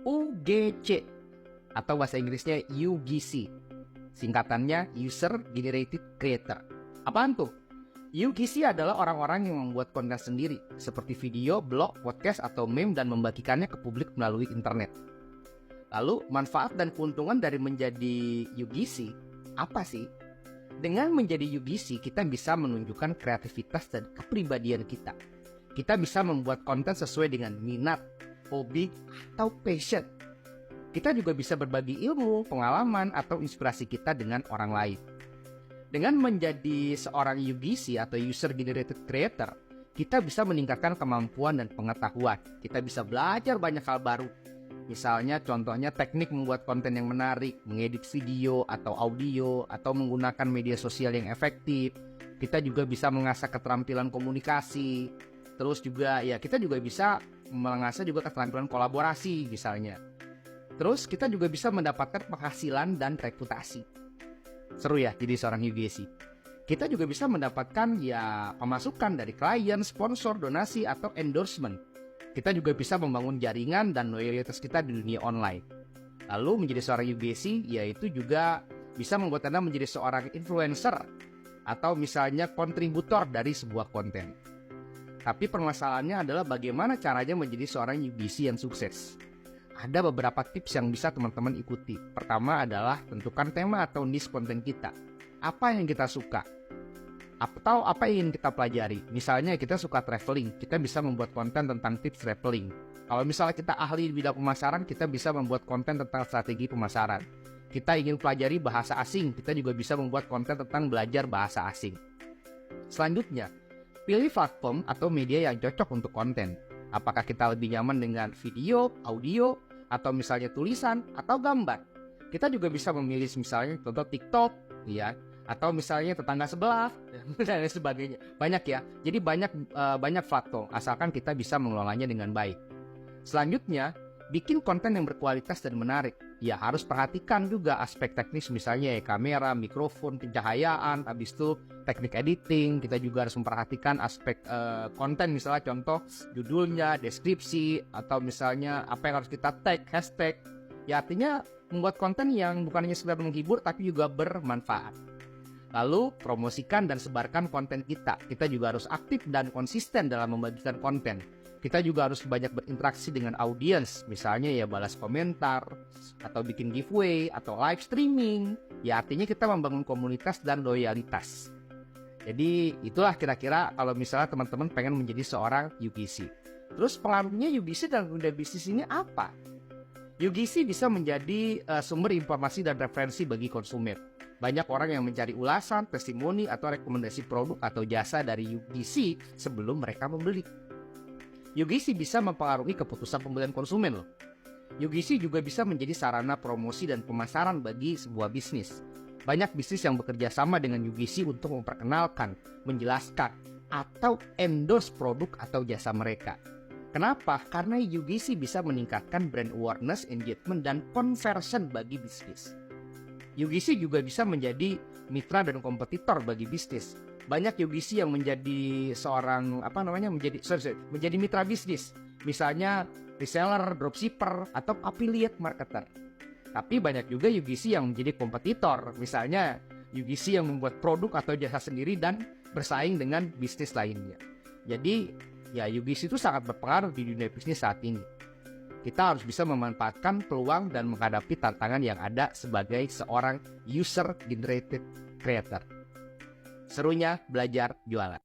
UGC atau bahasa Inggrisnya UGC. Singkatannya User Generated Creator. Apaan tuh? UGC adalah orang-orang yang membuat konten sendiri seperti video, blog, podcast, atau meme dan membagikannya ke publik melalui internet. Lalu manfaat dan keuntungan dari menjadi UGC apa sih? Dengan menjadi UGC, kita bisa menunjukkan kreativitas dan kepribadian kita. Kita bisa membuat konten sesuai dengan minat, hobi, atau passion. Kita juga bisa berbagi ilmu, pengalaman, atau inspirasi kita dengan orang lain. Dengan menjadi seorang UGC atau User Generated Creator, kita bisa meningkatkan kemampuan dan pengetahuan. Kita bisa belajar banyak hal baru. Misalnya contohnya teknik membuat konten yang menarik, mengedit video atau audio, atau menggunakan media sosial yang efektif. Kita juga bisa mengasah keterampilan komunikasi. Terus juga ya kita juga bisa mengasah juga keterampilan kolaborasi misalnya. Terus kita juga bisa mendapatkan penghasilan dan reputasi. Seru ya jadi seorang UGC. Kita juga bisa mendapatkan ya pemasukan dari klien, sponsor, donasi, atau endorsement. Kita juga bisa membangun jaringan dan loyalitas kita di dunia online. Lalu menjadi seorang UGC yaitu juga bisa membuat Anda menjadi seorang influencer atau misalnya kontributor dari sebuah konten. Tapi permasalahannya adalah bagaimana caranya menjadi seorang UGC yang sukses. Ada beberapa tips yang bisa teman-teman ikuti. Pertama adalah tentukan tema atau niche konten kita. Apa yang kita suka? Atau apa yang ingin kita pelajari. Misalnya kita suka traveling, kita bisa membuat konten tentang tips traveling. Kalau misalnya kita ahli di bidang pemasaran, kita bisa membuat konten tentang strategi pemasaran. Kita ingin pelajari bahasa asing, kita juga bisa membuat konten tentang belajar bahasa asing. Selanjutnya, pilih platform atau media yang cocok untuk konten. Apakah kita lebih nyaman dengan video, audio, atau misalnya tulisan, atau gambar. Kita juga bisa memilih misalnya contoh TikTok, ya, atau misalnya tetangga sebelah dan sebagainya. Banyak ya. Jadi banyak platform asalkan kita bisa mengelolanya dengan baik. Selanjutnya, bikin konten yang berkualitas dan menarik. Ya harus perhatikan juga aspek teknis misalnya ya kamera, mikrofon, pencahayaan, habis itu teknik editing. Kita juga harus memperhatikan aspek konten misalnya contoh judulnya, deskripsi, atau misalnya apa yang harus kita tag, hashtag. Ya artinya membuat konten yang bukan hanya sekedar menghibur tapi juga bermanfaat. Lalu promosikan dan sebarkan konten kita. Kita juga harus aktif dan konsisten dalam membagikan konten. Kita juga harus banyak berinteraksi dengan audiens. Misalnya ya balas komentar, atau bikin giveaway, atau live streaming. Ya artinya kita membangun komunitas dan loyalitas. Jadi itulah kira-kira kalau misalnya teman-teman pengen menjadi seorang UGC. Terus pengaruhnya UGC dalam dunia bisnis ini apa? UGC bisa menjadi sumber informasi dan referensi bagi konsumen. Banyak orang yang mencari ulasan, testimoni, atau rekomendasi produk atau jasa dari UGC sebelum mereka membeli. UGC bisa mempengaruhi keputusan pembelian konsumen loh. UGC juga bisa menjadi sarana promosi dan pemasaran bagi sebuah bisnis. Banyak bisnis yang bekerja sama dengan UGC untuk memperkenalkan, menjelaskan, atau endorse produk atau jasa mereka. Kenapa? Karena UGC bisa meningkatkan brand awareness, engagement, dan conversion bagi bisnis. UGC juga bisa menjadi mitra dan kompetitor bagi bisnis. Banyak UGC yang menjadi seorang menjadi mitra bisnis. Misalnya reseller, dropshipper, atau affiliate marketer. Tapi banyak juga UGC yang menjadi kompetitor. Misalnya UGC yang membuat produk atau jasa sendiri dan bersaing dengan bisnis lainnya. Jadi ya UGC itu sangat berpengaruh di dunia bisnis saat ini. Kita harus bisa memanfaatkan peluang dan menghadapi tantangan yang ada sebagai seorang user generated creator. Serunya belajar jualan.